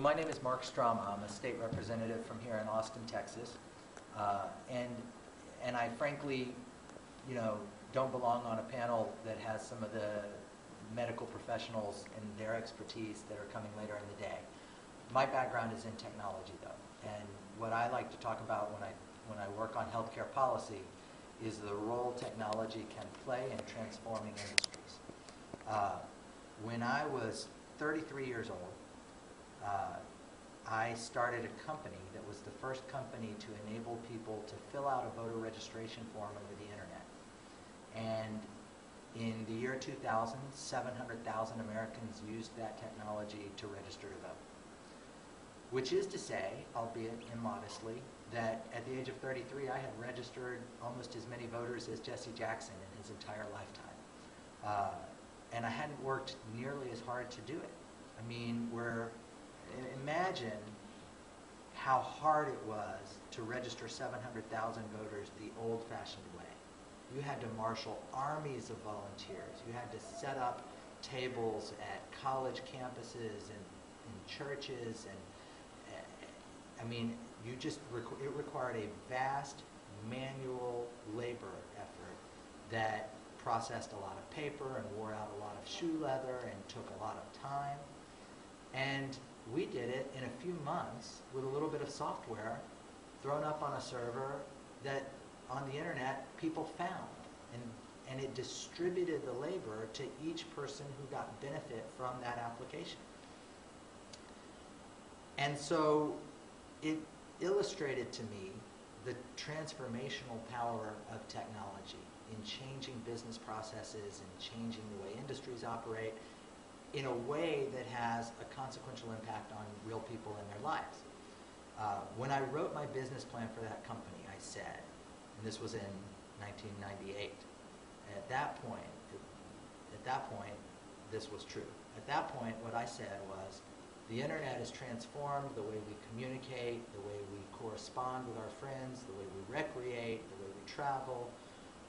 my name is Mark Strama. I'm a state representative from here in Austin, Texas. And I frankly, don't belong on a panel that has some of the medical professionals and their expertise that are coming later in the day. My background is in technology, though, and what I like to talk about when I work on healthcare policy is the role technology can play in transforming industries. When I was 33 years old, I started a company that was the first company to enable people to fill out a voter registration form over the internet. And in the year 2000, 700,000 Americans used that technology to register to vote. Which is to say, albeit immodestly, that at the age of 33, I had registered almost as many voters as Jesse Jackson in his entire lifetime. And I hadn't worked nearly as hard to do it. I mean, imagine how hard it was to register 700,000 voters the old-fashioned way. You had to marshal armies of volunteers. You had to set up tables at college campuses and in churches, and I mean, it required a vast manual labor effort that processed a lot of paper and wore out a lot of shoe leather and took a lot of time. And we did it in a few months with a little bit of software thrown up on a server that on the internet people found. And it distributed the labor to each person who got benefit from that application. And so it illustrated to me the transformational power of technology in changing business processes and changing the way industries operate in a way that has a consequential impact on real people and their lives. When I wrote my business plan for that company, I said, and this was in 1998, at that point, this was true. At that point, what I said was, the internet has transformed the way we communicate, the way we correspond with our friends, the way we recreate, the way we travel,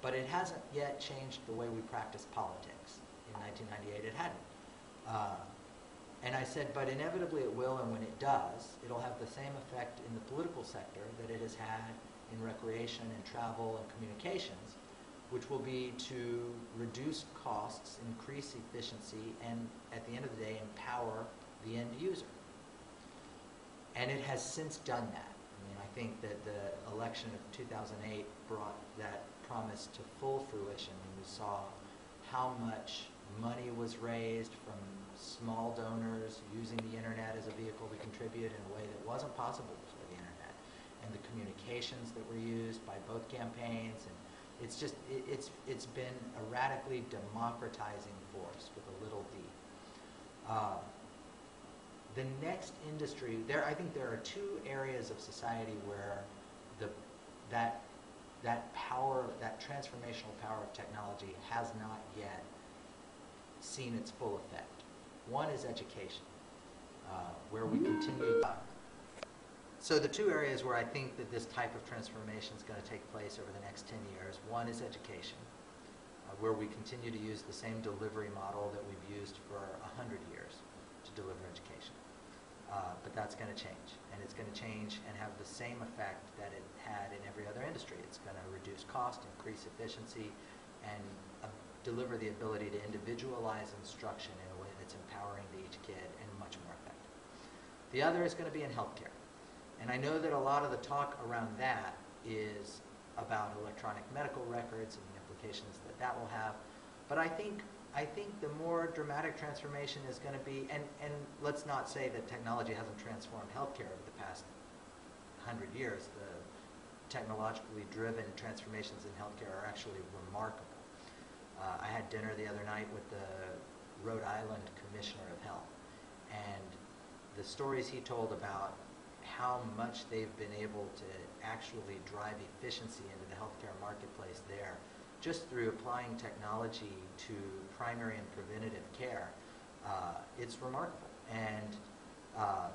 but it hasn't yet changed the way we practice politics. In 1998, it hadn't. And I said, but inevitably it will, and when it does, it'll have the same effect in the political sector that it has had in recreation and travel and communications, which will be to reduce costs, increase efficiency, and at the end of the day, empower the end user. And it has since done that. I mean, I think that the election of 2008 brought that promise to full fruition, and we saw how much money was raised from small donors using the internet as a vehicle to contribute in a way that wasn't possible before the internet, and the communications that were used by both campaigns, and it's been a radically democratizing force with a little d. The next industry, I think there are two areas of society where that power, that transformational power of technology has not yet seen its full effect. One is education, where we continue. So the two areas where I think that this type of transformation is going to take place over the next 10 years, one is education, where we continue to use the same delivery model that we've used for 100 years to deliver education. But that's going to change, and it's going to change and have the same effect that it had in every other industry. It's going to reduce cost, increase efficiency, and deliver the ability to individualize instruction in a way that's empowering to each kid and much more effective. The other is going to be in healthcare. And I know that a lot of the talk around that is about electronic medical records and the implications that that will have. But I think the more dramatic transformation is going to be, and let's not say that technology hasn't transformed healthcare over the past 100 years. The technologically driven transformations in healthcare are actually remarkable. I had dinner the other night with the Rhode Island Commissioner of Health, and the stories he told about how much they've been able to actually drive efficiency into the healthcare marketplace there, just through applying technology to primary and preventative care, it's remarkable. And I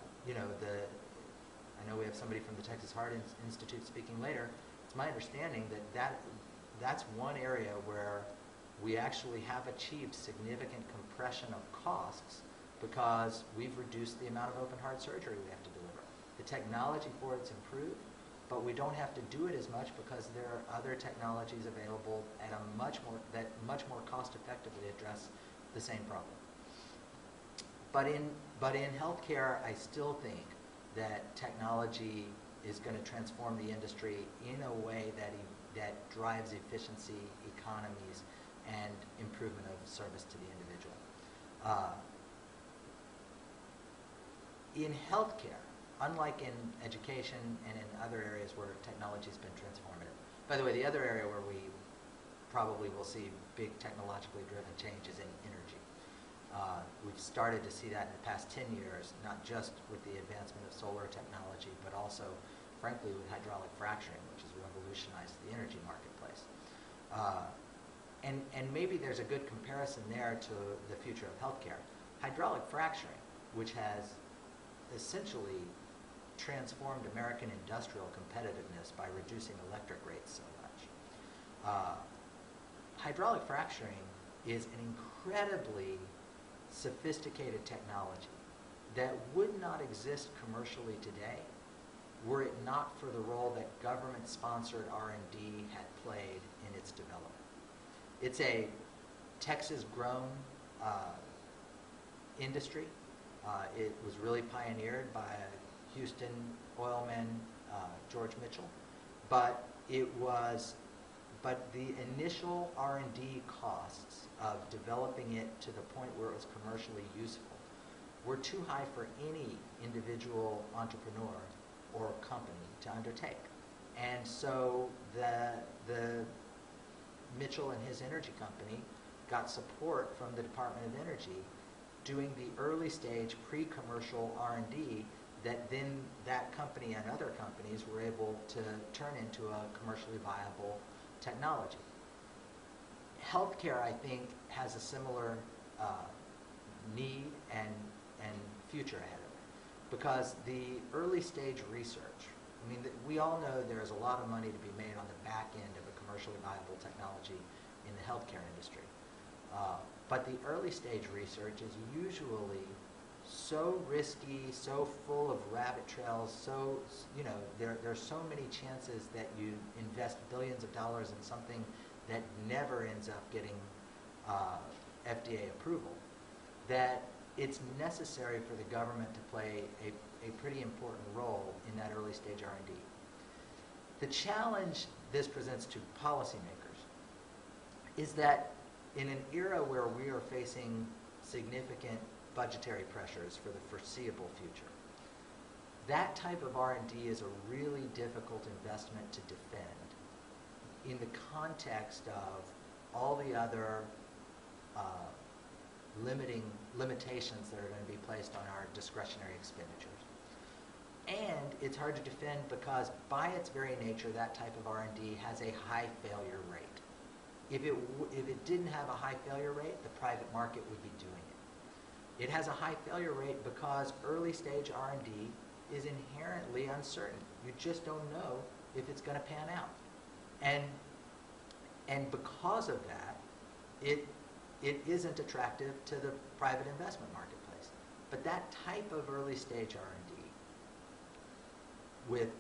know we have somebody from the Texas Heart Institute speaking later. It's my understanding that that's one area where we actually have achieved significant compression of costs because we've reduced the amount of open heart surgery we have to deliver. The technology for it's improved, but we don't have to do it as much because there are other technologies available at a much more cost effectively address the same problem. But in healthcare, I still think that technology is going to transform the industry in a way that drives efficiency, economies, and improvement of service to the individual. In healthcare, unlike in education and in other areas where technology has been transformative. By the way, the other area where we probably will see big technologically driven change is in energy. We've started to see that in the past 10 years, not just with the advancement of solar technology, but also, frankly, with hydraulic fracturing, which has revolutionized the energy marketplace. And maybe there's a good comparison there to the future of healthcare. Hydraulic fracturing, which has essentially transformed American industrial competitiveness by reducing electric rates so much. Hydraulic fracturing is an incredibly sophisticated technology that would not exist commercially today were it not for the role that government-sponsored R&D had played in its development. It's a Texas-grown industry. It was really pioneered by Houston oilman George Mitchell, but the initial R&D costs of developing it to the point where it was commercially useful were too high for any individual entrepreneur or company to undertake. And so the Mitchell and his energy company got support from the Department of Energy doing the early stage pre-commercial R&D that then that company and other companies were able to turn into a commercially viable technology. Healthcare, I think, has a similar need and future ahead of it, because the early stage research, I mean, we all know there's a lot of money to be made on the back end of a commercially viable technology in the healthcare industry. But the early stage research is usually so risky, so full of rabbit trails, so, you know, there's so many chances that you invest billions of dollars in something that never ends up getting FDA approval, that it's necessary for the government to play a pretty important role in that early stage R&D. The challenge this presents to policymakers is that in an era where we are facing significant budgetary pressures for the foreseeable future, that type of R&D is a really difficult investment to defend in the context of all the other limitations that are going to be placed on our discretionary expenditures. And it's hard to defend because by its very nature, that type of R&D has a high failure rate. If it didn't have a high failure rate, the private market would be doing it. It has a high failure rate because early stage R&D is inherently uncertain. You just don't know if it's going to pan out. And because of that, it isn't attractive to the private investment marketplace. But that type of early stage R&D with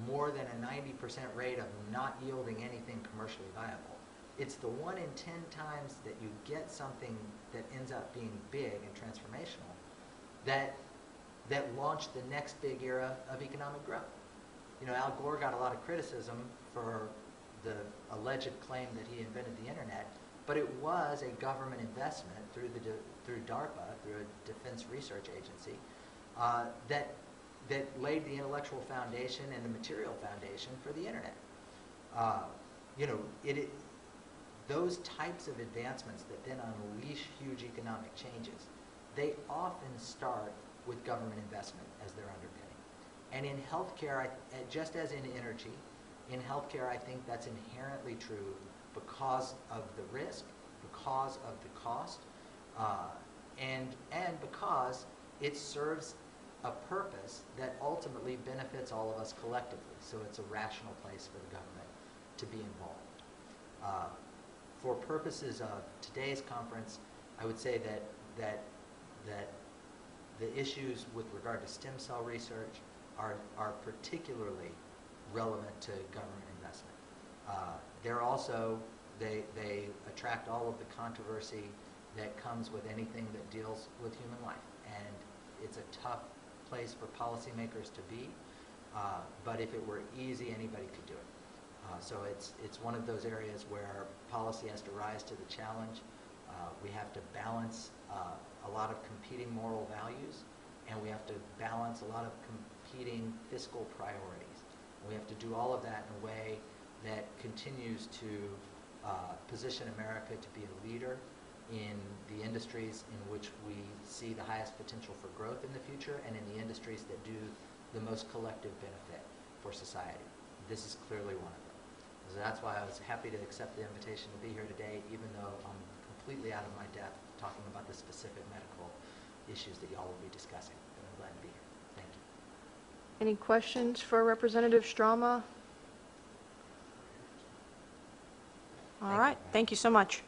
more than a 90% rate of not yielding anything commercially viable, it's the 1 in 10 times that you get something that ends up being big and transformational that launched the next big era of economic growth. You know, Al Gore got a lot of criticism for the alleged claim that he invented the internet, but it was a government investment through DARPA, through a defense research agency, that laid the intellectual foundation and the material foundation for the internet. You know, those types of advancements that then unleash huge economic changes, they often start with government investment as their underpinning. And in healthcare, just as in energy, in healthcare I think that's inherently true because of the risk, because of the cost, and because it serves a purpose that ultimately benefits all of us collectively. So it's a rational place for the government to be involved. For purposes of today's conference, I would say that the issues with regard to stem cell research are particularly relevant to government investment. They're also, they attract all of the controversy that comes with anything that deals with human life. And it's a tough place for policymakers to be, but if it were easy, anybody could do it. So it's one of those areas where policy has to rise to the challenge. We have to balance a lot of competing moral values, and we have to balance a lot of competing fiscal priorities. We have to do all of that in a way that continues to position America to be a leader in the industries in which we see the highest potential for growth in the future, and in the industries that do the most collective benefit for society. This is clearly one of them. So that's why I was happy to accept the invitation to be here today, even though I'm completely out of my depth talking about the specific medical issues that y'all will be discussing. But I'm glad to be here. Thank you. Any questions for Representative Strama? All right, thank you so much.